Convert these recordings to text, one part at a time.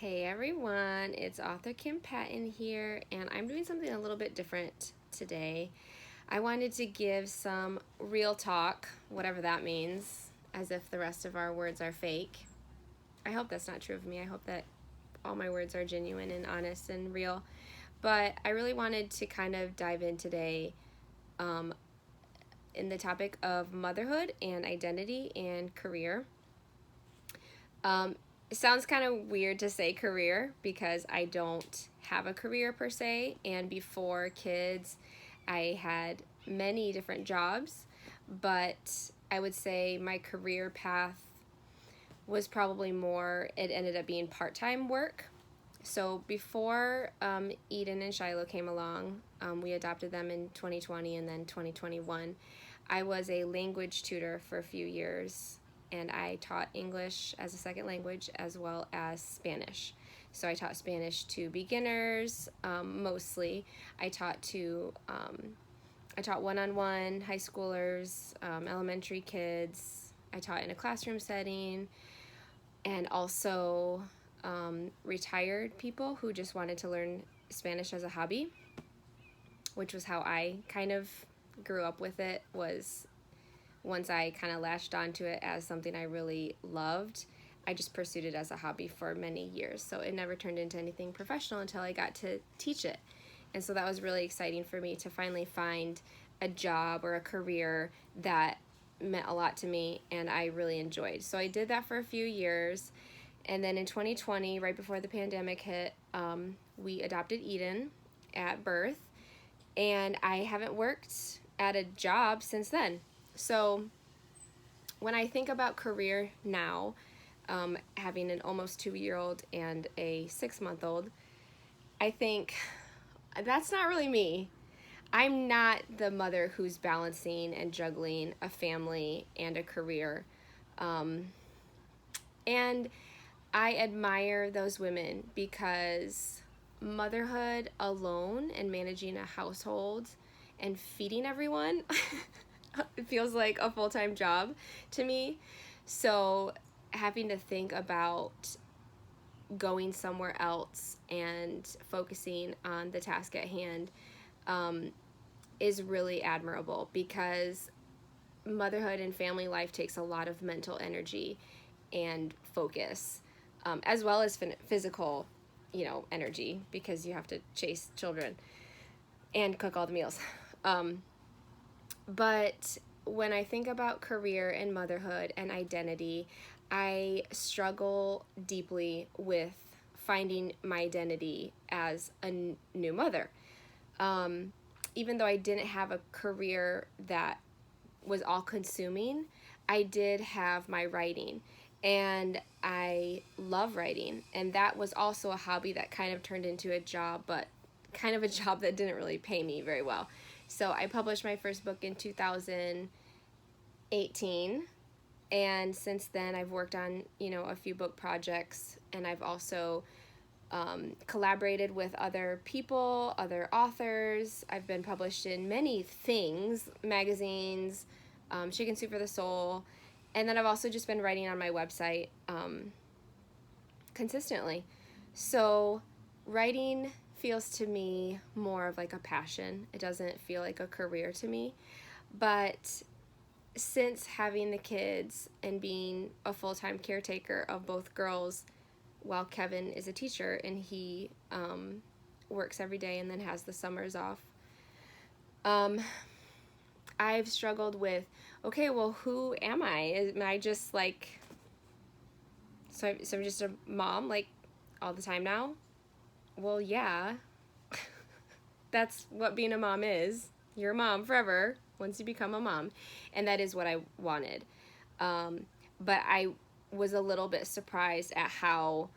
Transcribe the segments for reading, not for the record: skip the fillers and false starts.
Hey everyone, it's Author Kim Patton here, and I'm doing something a little bit different today. I wanted to give some real talk, whatever that means, as if the rest of our words are fake. I hope that's not true of me. I hope that all my words are genuine and honest and real. But I really wanted to kind of dive in today in the topic of motherhood and identity and career. It sounds kind of weird to say career because I don't have a career per se, and before kids, I had many different jobs, but I would say my career path was probably more, it ended up being part time work. So before Eden and Shiloh came along, we adopted them in 2020 and then 2021. I was a language tutor for a few years, and I taught English as a second language as well as Spanish. So I taught Spanish to beginners mostly. I taught one-on-one high schoolers, elementary kids. I taught in a classroom setting, and also retired people who just wanted to learn Spanish as a hobby, which was how I kind of grew up with it. Was once I kind of latched onto it as something I really loved, I just pursued it as a hobby for many years. So it never turned into anything professional until I got to teach it. And so that was really exciting for me to finally find a job or a career that meant a lot to me and I really enjoyed. So I did that for a few years. And then in 2020, right before the pandemic hit, we adopted Eden at birth. And I haven't worked at a job since then. So when I think about career now, having an almost 2-year-old and a 6-month-old, I think that's not really me. I'm not the mother who's balancing and juggling a family and a career. And I admire those women because motherhood alone and managing a household and feeding everyone it feels like a full-time job to me. So having to think about going somewhere else and focusing on the task at hand is really admirable, because motherhood and family life takes a lot of mental energy and focus, as well as physical, energy, because you have to chase children and cook all the meals. But when I think about career and motherhood and identity, I struggle deeply with finding my identity as a new mother. Even though I didn't have a career that was all consuming, I did have my writing, and I love writing, and that was also a hobby that kind of turned into a job, but kind of a job that didn't really pay me very well. So I published my first book in 2018, and since then I've worked on a few book projects, and I've also collaborated with other people, other authors. I've been published in many things, magazines, Chicken Soup for the Soul, and then I've also just been writing on my website consistently. So writing feels to me more of like a passion. It doesn't feel like a career to me. But since having the kids and being a full-time caretaker of both girls, while Kevin is a teacher and he works every day and then has the summers off, I've struggled with, okay, well, who am I? Am I just like, so I'm just a mom like all the time now? Well, yeah. That's what being a mom is. You're a mom forever once you become a mom. And that is what I wanted. But I was a little bit surprised at how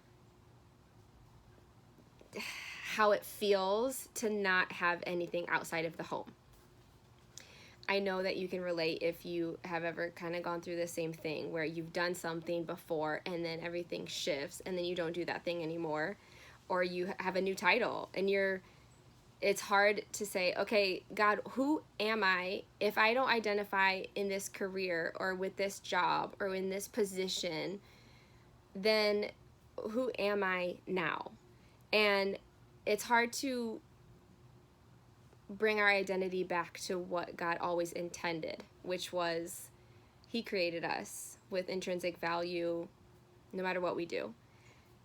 it feels to not have anything outside of the home. I know that you can relate if you have ever kind of gone through the same thing where you've done something before and then everything shifts and then you don't do that thing anymore, or you have a new title and it's hard to say, okay, God, who am I if I don't identify in this career or with this job or in this position? Then who am I now? And it's hard to bring our identity back to what God always intended, which was He created us with intrinsic value no matter what we do.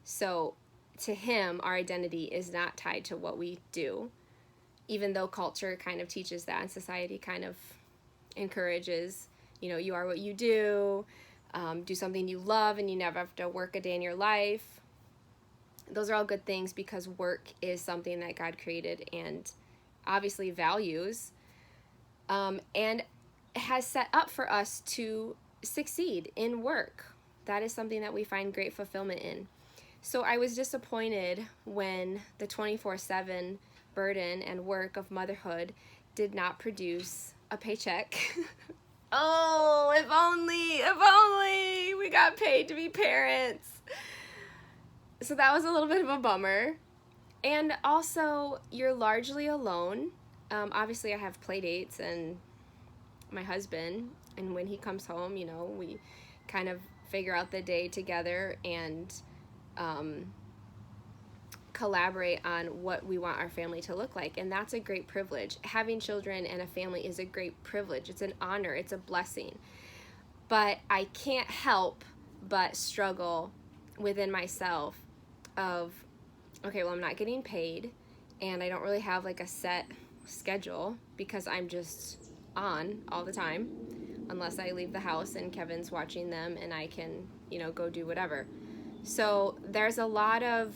So to Him, our identity is not tied to what we do, even though culture kind of teaches that and society kind of encourages, you are what you do, do something you love and you never have to work a day in your life. Those are all good things because work is something that God created and obviously values, and has set up for us to succeed in work. That is something that we find great fulfillment in. So I was disappointed when the 24/7 burden and work of motherhood did not produce a paycheck. Oh, if only we got paid to be parents. So that was a little bit of a bummer. And also, you're largely alone. Obviously, I have play dates and my husband, and when he comes home, we kind of figure out the day together and collaborate on what we want our family to look like, and that's a great privilege. Having children and a family is a great privilege. It's an honor. It's a blessing. But I can't help but struggle within myself of, okay, well, I'm not getting paid, and I don't really have like a set schedule because I'm just on all the time, unless I leave the house and Kevin's watching them and I can, go do whatever. So there's a lot of,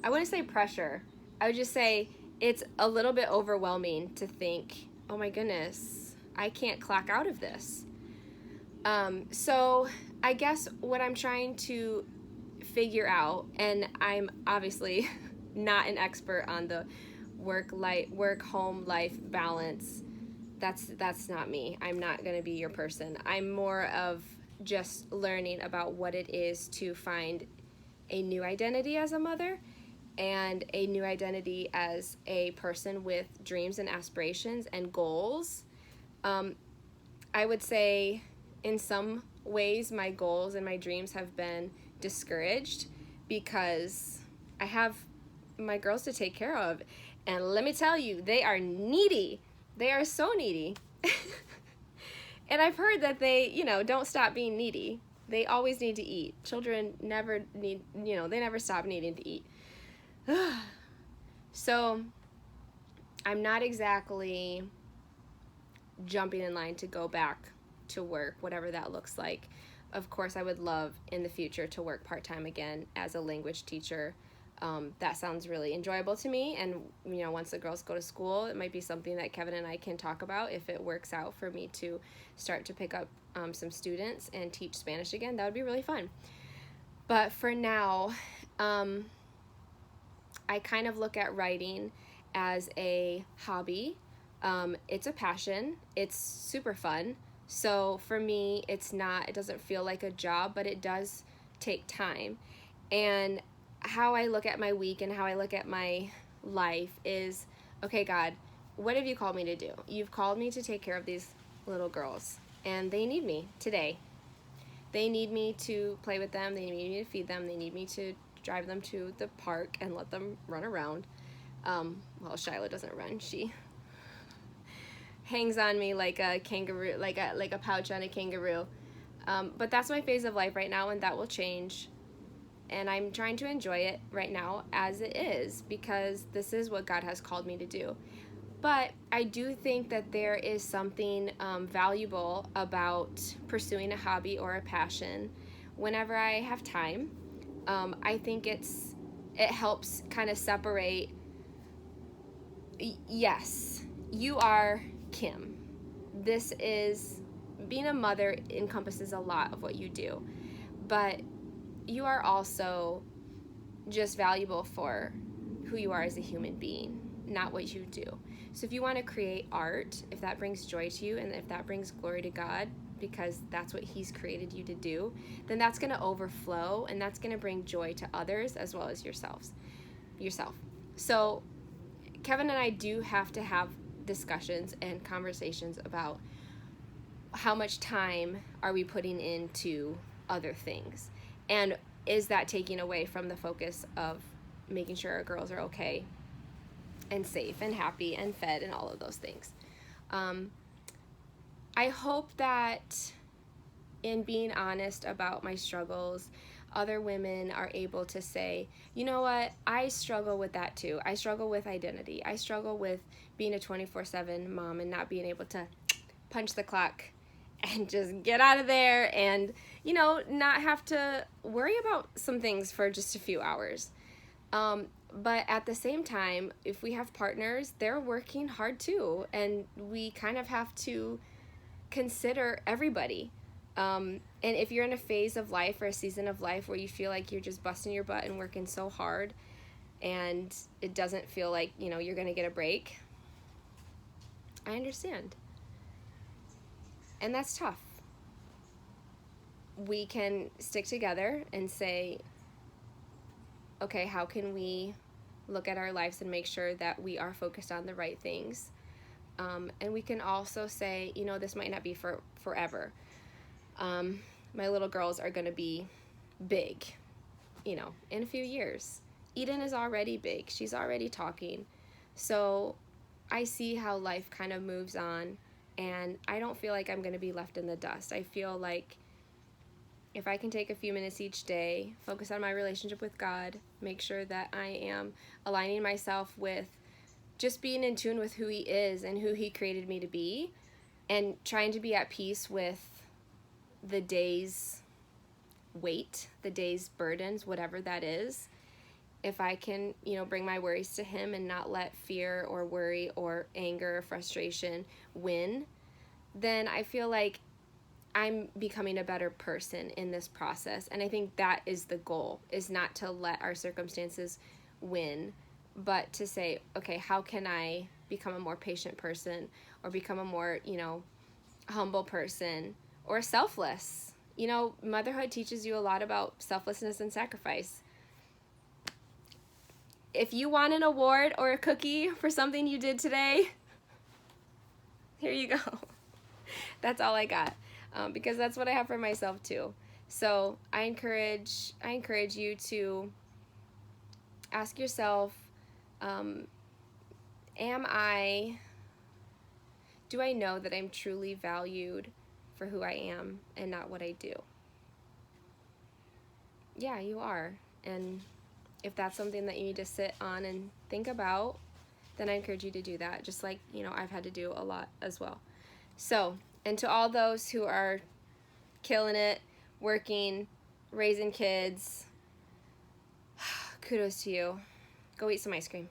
I wouldn't say pressure. I would just say it's a little bit overwhelming to think, oh my goodness, I can't clock out of this. So I guess what I'm trying to figure out, and I'm obviously not an expert on the work-home life balance. That's not me. I'm not going to be your person. I'm more of just learning about what it is to find a new identity as a mother and a new identity as a person with dreams and aspirations and goals. I would say in some ways my goals and my dreams have been discouraged because I have my girls to take care of. And let me tell you, they are needy. They are so needy. And I've heard that they, don't stop being needy. They always need to eat. Children never need, they never stop needing to eat. So I'm not exactly jumping in line to go back to work, whatever that looks like. Of course, I would love in the future to work part-time again as a language teacher. That sounds really enjoyable to me, and once the girls go to school, it might be something that Kevin and I can talk about if it works out for me to start to pick up some students and teach Spanish again. That would be really fun. But for now, I kind of look at writing as a hobby. It's a passion. It's super fun. So for me, it doesn't feel like a job, but it does take time. And how I look at my week and how I look at my life is, okay, God, what have you called me to do? You've called me to take care of these little girls, and they need me today. They need me to play with them. They need me to feed them. They need me to drive them to the park and let them run around. Well, Shiloh doesn't run. She hangs on me like a kangaroo, like a pouch on a kangaroo. But that's my phase of life right now, and that will change. And I'm trying to enjoy it right now as it is, because this is what God has called me to do. But I do think that there is something valuable about pursuing a hobby or a passion whenever I have time. I think it helps kind of separate, yes, you are Kim. Being a mother encompasses a lot of what you do, but you are also just valuable for who you are as a human being, not what you do. So if you want to create art, if that brings joy to you and if that brings glory to God, because that's what He's created you to do, then that's going to overflow and that's going to bring joy to others as well as yourself. So Kevin and I do have to have discussions and conversations about how much time are we putting into other things. And is that taking away from the focus of making sure our girls are okay and safe and happy and fed and all of those things? I hope that in being honest about my struggles, other women are able to say, you know what, I struggle with that too. I struggle with identity. I struggle with being a 24/7 mom and not being able to punch the clock and just get out of there and, not have to worry about some things for just a few hours. But at the same time, if we have partners, they're working hard too, and we kind of have to consider everybody. And if you're in a phase of life or a season of life where you feel like you're just busting your butt and working so hard and it doesn't feel like, you're going to get a break, I understand. And that's tough. We can stick together and say, okay, how can we look at our lives and make sure that we are focused on the right things? And we can also say, this might not be for forever. My little girls are going to be big, in a few years. Eden is already big. She's already talking. So I see how life kind of moves on, and I don't feel like I'm going to be left in the dust. I feel like if I can take a few minutes each day, focus on my relationship with God, make sure that I am aligning myself with just being in tune with who He is and who He created me to be, and trying to be at peace with the day's weight, the day's burdens, whatever that is. If I can, bring my worries to Him and not let fear or worry or anger or frustration win, then I feel like I'm becoming a better person in this process. And I think that is the goal, is not to let our circumstances win, but to say, okay, how can I become a more patient person, or become a more, humble person, or selfless? Motherhood teaches you a lot about selflessness and sacrifice. If you want an award or a cookie for something you did today, here you go. That's all I got, because that's what I have for myself too. So I encourage you to ask yourself, do I know that I'm truly valued for who I am and not what I do? Yeah, you are. And if that's something that you need to sit on and think about, then I encourage you to do that, just like, I've had to do a lot as well. So, and to all those who are killing it, working, raising kids, kudos to you. Go eat some ice cream.